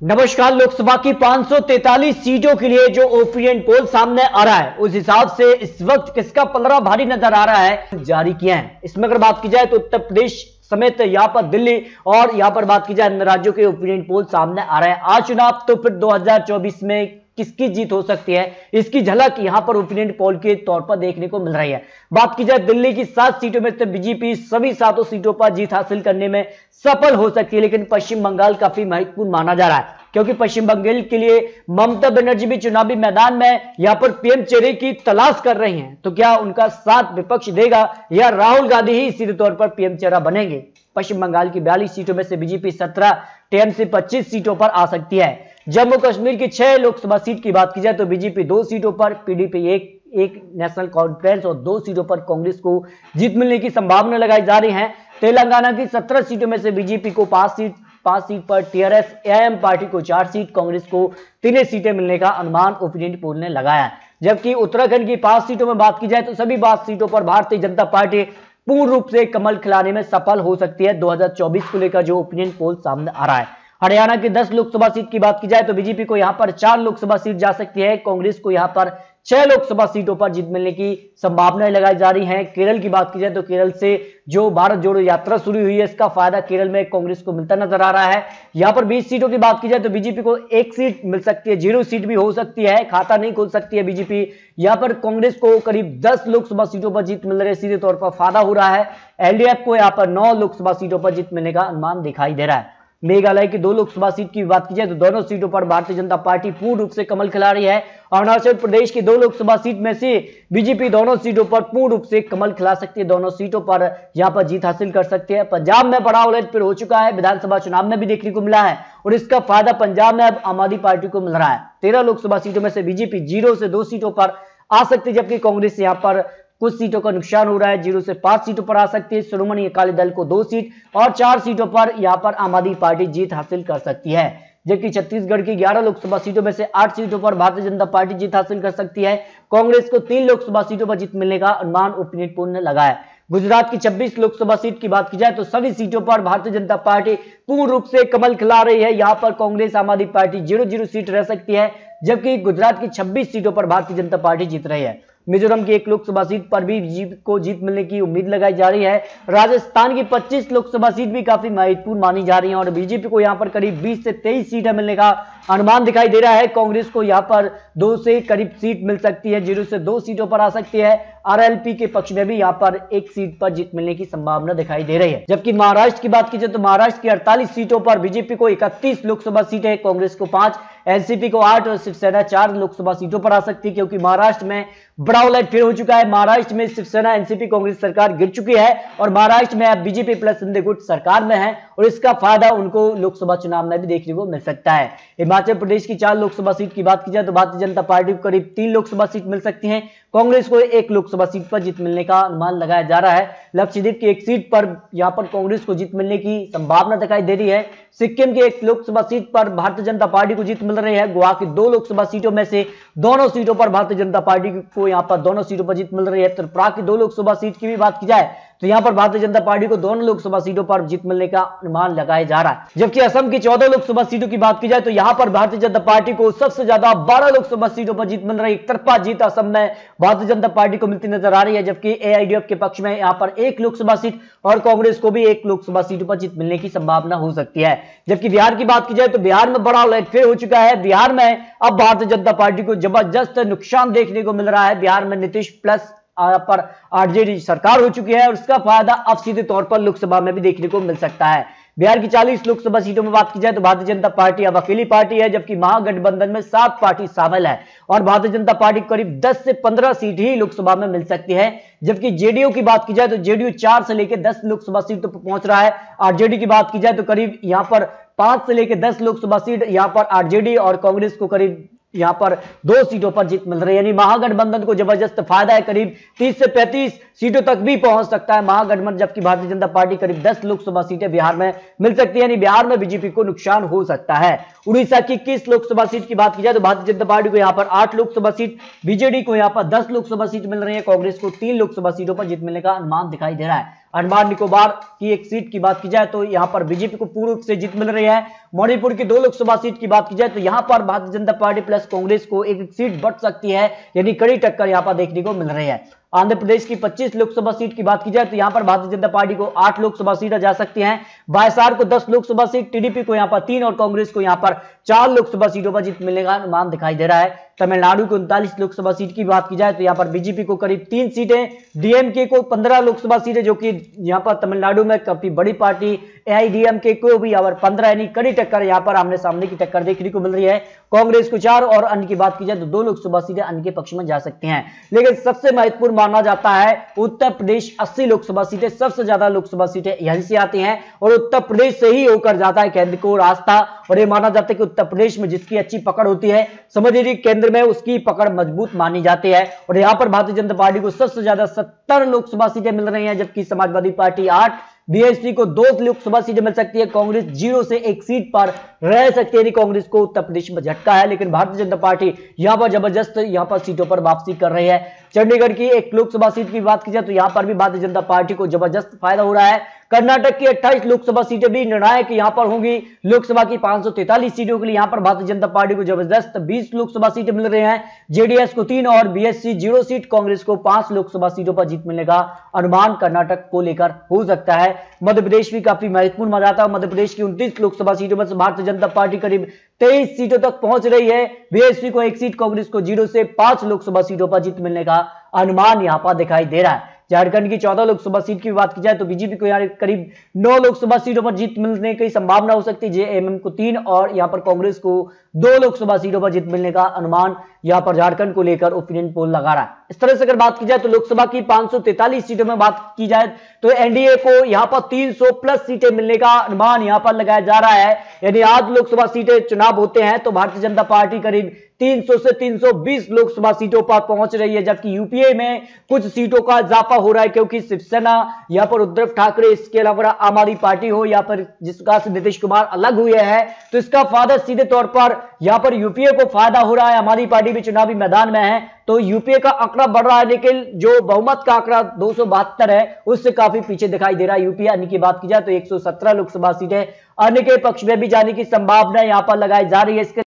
नमस्कार। लोकसभा की 543 सीटों के लिए जो ओपिनियन पोल सामने आ रहा है उस हिसाब से इस वक्त किसका पलड़ा भारी नजर आ रहा है जारी किया है। इसमें अगर बात की जाए तो उत्तर प्रदेश समेत यहां पर दिल्ली और यहां पर बात की जाए अन्य राज्यों के ओपिनियन पोल सामने आ रहे हैं। आज चुनाव तो फिर 2024 में किसकी जीत हो सकती है इसकी झलक यहां पर ओपिनियन पोल के तौर पर देखने को मिल रही है। बात की जाए दिल्ली की 7 सीटों में से बीजेपी सभी 7 सीटों पर जीत हासिल करने में सफल हो सकती है, लेकिन पश्चिम बंगाल काफी महत्वपूर्ण माना जा रहा है क्योंकि पश्चिम बंगाल के लिए ममता बनर्जी भी चुनावी मैदान में यहां पर पीएम चेहरे की तलाश कर रही हैं। तो क्या उनका साथ विपक्ष देगा या राहुल गांधी ही सीधे तौर पर पीएम चेहरा बनेंगे। पश्चिम बंगाल की 42 सीटों में से बीजेपी 17, टीएमसी 25 सीटों पर आ सकती है। जम्मू कश्मीर की 6 लोकसभा सीट की बात की जाए तो बीजेपी 2 सीटों पर, पीडीपी एक नेशनल कॉन्फ्रेंस और 2 सीटों पर कांग्रेस को जीत मिलने की संभावना लगाई जा रही है। तेलंगाना की 17 सीटों में से बीजेपी को 5 सीट पर, टीआरएस एआईएम पार्टी को 4 सीट, कांग्रेस को 3 सीटें मिलने का अनुमान ओपिनियन पोल ने लगाया। जबकि उत्तराखंड की 5 सीटों में बात की जाए तो सभी 5 सीटों पर भारतीय जनता पार्टी पूर्ण रूप से कमल खिलाने में सफल हो सकती है। 2024 को लेकर जो ओपिनियन पोल सामने आ रहा है। हरियाणा की 10 लोकसभा सीट की बात की जाए तो बीजेपी को यहां पर 4 लोकसभा सीट जा सकती है, कांग्रेस को यहां पर 6 लोकसभा सीटों पर जीत मिलने की संभावनाएं लगाई जा रही हैं। केरल की बात की जाए तो केरल से जो भारत जोड़ो यात्रा शुरू हुई है इसका फायदा केरल में कांग्रेस को मिलता नजर आ रहा है। यहां पर 20 सीटों की बात की जाए तो बीजेपी को 1 सीट मिल सकती है, 0 सीट भी हो सकती है, खाता नहीं खोल सकती है बीजेपी। यहां पर कांग्रेस को करीब 10 लोकसभा सीटों पर जीत मिल रही है, सीधे तौर पर फायदा हो रहा है। एलडीएफ को यहां पर 9 लोकसभा सीटों पर जीत मिलने का अनुमान दिखाई दे रहा है। मेघालय की 2 लोकसभा सीट की बात की जाए तो दोनों सीटों पर भारतीय जनता पार्टी पूर्ण रूप से कमल खिला रही है। अरुणाचल प्रदेश की 2 लोकसभा सीट में से बीजेपी दोनों सीटों पर पूर्ण रूप से कमल खिला सकती है, दोनों सीटों पर यहां पर जीत हासिल कर सकती है। पंजाब में बड़ा उलटफेर हो चुका है, विधानसभा चुनाव में भी देखने को मिला है और इसका फायदा पंजाब में अब आम आदमी पार्टी को मिल रहा है। 13 लोकसभा सीटों में से बीजेपी 0 से 2 सीटों पर आ सकती है, जबकि कांग्रेस यहां पर कुछ सीटों का नुकसान हो रहा है, 0 से 5 सीटों पर आ सकती है। श्रोमणी अकाली दल को 2 सीट और 4 सीटों पर यहां पर आम आदमी पार्टी जीत हासिल कर सकती है। जबकि छत्तीसगढ़ की 11 लोकसभा सीटों में से 8 सीटों पर भारतीय जनता पार्टी जीत हासिल कर सकती है, कांग्रेस को 3 लोकसभा सीटों पर जीत मिलने का अनुमान ओपिनियन पोल ने लगाया। गुजरात की 26 लोकसभा सीट की बात की जाए तो सभी सीटों पर भारतीय जनता पार्टी पूर्ण रूप से कमल खिला रही है। यहां पर कांग्रेस आम आदमी पार्टी 0-0 सीट रह सकती है, जबकि गुजरात की 26 सीटों पर भारतीय जनता पार्टी जीत रही है। मिजोरम की 1 लोकसभा सीट पर भी बीजेपी को जीत मिलने की उम्मीद लगाई जा रही है। राजस्थान की 25 लोकसभा सीट भी काफी महत्वपूर्ण मानी जा रही है और बीजेपी को यहां पर करीब 20 से 23 सीटें मिलने का अनुमान दिखाई दे रहा है। कांग्रेस को यहां पर 2 से करीब सीट मिल सकती है, 0 से 2 सीटों पर आ सकती है। आरएलपी के पक्ष में भी यहां पर 1 सीट पर जीत मिलने की संभावना दिखाई दे रही है। जबकि महाराष्ट्र की बात की जाए तो महाराष्ट्र की 48 सीटों पर बीजेपी को 31 लोकसभा सीटें, कांग्रेस को 5, एनसीपी को 8 और शिवसेना 4 लोकसभा सीटों पर आ सकती है, क्योंकि महाराष्ट्र में बड़ा उलटफेर हो चुका है। महाराष्ट्र में शिवसेना एनसीपी कांग्रेस सरकार गिर चुकी है और महाराष्ट्र में अब बीजेपी प्लस इंडिया गुट सरकार में है और इसका फायदा उनको लोकसभा चुनाव में भी देखने को मिल सकता है। हिमाचल प्रदेश की 4 लोकसभा सीट की बात की जाए तो भारतीय जनता पार्टी को करीब 3 लोकसभा सीट मिल सकती है, कांग्रेस को 1 लोकसभा सीट पर जीत मिलने का अनुमान लगाया जा रहा है। लक्षद्वीप की 1 सीट पर यहां पर कांग्रेस को जीत मिलने की संभावना दिखाई दे रही है। सिक्किम की 1 लोकसभा सीट पर भारतीय जनता पार्टी को जीत मिल रही है। गोवा की 2 लोकसभा सीटों में से दोनों सीटों पर भारतीय जनता पार्टी को यहां पर दोनों सीटों पर जीत मिल रही है। त्रिपुरा की 2 लोकसभा सीट की भी बात की जाए तो यहां पर भारतीय जनता पार्टी को दोनों लोकसभा सीटों पर जीत मिलने का अनुमान लगाया जा रहा है। जबकि असम की 14 लोकसभा सीटों की बात की जाए तो यहां पर भारतीय जनता पार्टी को सबसे ज्यादा 12 लोकसभा सीटों पर जीत मिल रही है। एक तरफा जीत असम में भारतीय जनता पार्टी को मिलती नजर आ रही है, जबकि एआईडीएफ के पक्ष में यहां पर 1 लोकसभा सीट और कांग्रेस को भी 1 लोकसभा सीटों पर जीत मिलने की संभावना हो सकती है। जबकि बिहार की बात की जाए तो बिहार में बड़ा उलटफेर हो चुका है। बिहार में अब भारतीय जनता पार्टी को जबरदस्त नुकसान देखने को मिल रहा है। बिहार में नीतीश प्लस पर आरजेडी सरकार हो चुकी है और इसका फायदा अब सीधे तौर पर लोकसभा में भी देखने को मिल सकता है। बिहार की 40 लोकसभा सीटों में बात की जाए तो भारतीय जनता पार्टी अब अकेली पार्टी है, जबकि महागठबंधन में 7 पार्टी शामिल है और भारतीय जनता पार्टी को करीब 10 से 15 सीट ही लोकसभा में मिल सकती है। जबकि जेडीयू की बात की जाए तो जेडीयू 4 से लेकर 10 लोकसभा सीटों पर पहुंच रहा है। आरजेडी की बात की जाए तो करीब यहां पर 5 से लेकर 10 लोकसभा सीट यहां पर आरजेडी और कांग्रेस को करीब यहां पर 2 सीटों पर जीत मिल रही है। यानी महागठबंधन को जबरदस्त फायदा है, करीब 30 से 35 सीटों तक भी पहुंच सकता है महागठबंधन, जबकि भारतीय जनता पार्टी करीब 10 लोकसभा सीटें बिहार में मिल सकती है। यानी बिहार में बीजेपी को नुकसान हो सकता है। उड़ीसा की 21 लोकसभा सीट की बात की जाए तो भारतीय जनता पार्टी को यहां पर 8 लोकसभा सीट, बीजेडी को यहां पर 10 लोकसभा सीट मिल रही है, कांग्रेस को 3 लोकसभा सीटों पर जीत मिलने का अनुमान दिखाई दे रहा है। अंडमान निकोबार की एक सीट की बात की जाए तो यहां पर बीजेपी को पूर्ण रूप से जीत मिल रही है। मणिपुर की 2 लोकसभा सीट की बात की जाए तो यहां पर भारतीय जनता पार्टी प्लस कांग्रेस को एक सीट बढ़ सकती है, यानी कड़ी टक्कर यहां पर देखने को मिल रही है। आंध्र प्रदेश की 25 लोकसभा सीट की बात की जाए तो यहां पर भारतीय जनता पार्टी को 8 लोकसभा सीटें जा सकती हैं। वायएसआर को 10 लोकसभा सीट, टीडीपी को यहां पर 3 और कांग्रेस को यहां पर 4 लोकसभा सीटों पर जीत मिलने का अनुमान दिखाई दे रहा है। तमिलनाडु को 39 लोकसभा सीट की बात की जाए तो यहां पर बीजेपी को करीब 3 सीटें, डीएमके को 15 लोकसभा सीटें, जो कि यहां पर तमिलनाडु में काफी बड़ी पार्टी, एआईडीएमके को भी यहां पर 15, यानी कड़ी टक्कर यहां पर आमने सामने की टक्कर देखने को मिल रही है। कांग्रेस को 4 और अन्य की बात की जाए तो 2 लोकसभा सीटें अन्य के पक्ष में जा सकती हैं। लेकिन सबसे महत्वपूर्ण माना जाता है उत्तर प्रदेश 80 लोकसभा सीटें, सबसे ज्यादा लोकसभा सीटें यहीं से आती हैं और उत्तर प्रदेश से ही होकर जाता है केंद्र को रास्ता। और यह माना जाता है कि उत्तर प्रदेश में जिसकी अच्छी पकड़ होती है, समझ लीजिए केंद्र में उसकी पकड़ मजबूत मानी जाती है। और यहां पर भारतीय जनता पार्टी को सबसे ज्यादा 70 लोकसभा सीटें मिल रही हैं, जबकि समाजवादी पार्टी 8, बीएसपी को 2 लोकसभा सीटें मिल सकती है, कांग्रेस 0 से 1 सीट पर रह सकती है। कांग्रेस को उत्तर प्रदेश में झटका है, लेकिन भारतीय जनता पार्टी यहां पर जबरदस्त यहां पर सीटों पर वापसी कर रही है। चंडीगढ़ की 1 लोकसभा सीट की बात की जाए तो यहां पर भी भारतीय जनता पार्टी को जबरदस्त फायदा हो रहा है। कर्नाटक की 28 लोकसभा सीटें भी निर्णायक यहां पर होंगी। लोकसभा की 543 सीटों के लिए यहां पर भारतीय जनता पार्टी को जबरदस्त 20 लोकसभा सीटें मिल रही हैं। जेडीएस को 3 और बीएसपी 0 सीट, कांग्रेस को 5 लोकसभा सीटों पर जीत मिलने का अनुमान कर्नाटक को लेकर हो सकता है। मध्य प्रदेश भी काफी महत्वपूर्ण माना जाता है। मध्य प्रदेश की 29 लोकसभा सीटों में से भारतीय जनता पार्टी करीब 23 सीटों तक पहुंच रही है। बीएसपी को 1 सीट, कांग्रेस को 0 से 5 लोकसभा सीटों पर जीत मिलने का अनुमान यहां पर दिखाई दे रहा है। झारखंड की 14 लोकसभा सीट की बात की जाए तो बीजेपी को यहां करीब 9 लोकसभा सीटों पर जीत मिलने की संभावना हो सकती है। जेएमएम को 3 और यहां पर कांग्रेस को 2 लोकसभा सीटों पर जीत मिलने का अनुमान यहां पर झारखंड को लेकर ओपिनियन पोल लगा रहा है। इस तरह से अगर बात की जाए तो लोकसभा की 543 सीटों में बात की जाए तो एनडीए को यहां पर 300 प्लस सीटें मिलने का अनुमान यहां पर लगाया जा रहा है। यानी 8 लोकसभा सीटें चुनाव होते हैं तो भारतीय जनता पार्टी करीब 300 से 320 लोकसभा सीटों पर पहुंच रही है, जबकि यूपीए में कुछ सीटों का इजाफा हो रहा है, क्योंकि शिवसेना या पर उद्धव ठाकरे, इसके अलावा आम आदमी पार्टी हो या पर जिसका से नीतीश कुमार अलग हुए हैं, तो इसका फायदा सीधे तौर पर यहां पर यूपीए को फायदा हो रहा है। आम आदमी पार्टी भी चुनावी मैदान में है तो यूपीए का आंकड़ा बढ़ रहा है, लेकिन जो बहुमत का आंकड़ा 272 है उससे काफी पीछे दिखाई दे रहा है यूपीए। अन्य की बात की जाए तो 117 लोकसभा सीटें अन्य के पक्ष में भी जाने की संभावना यहां पर लगाई जा रही है। इसके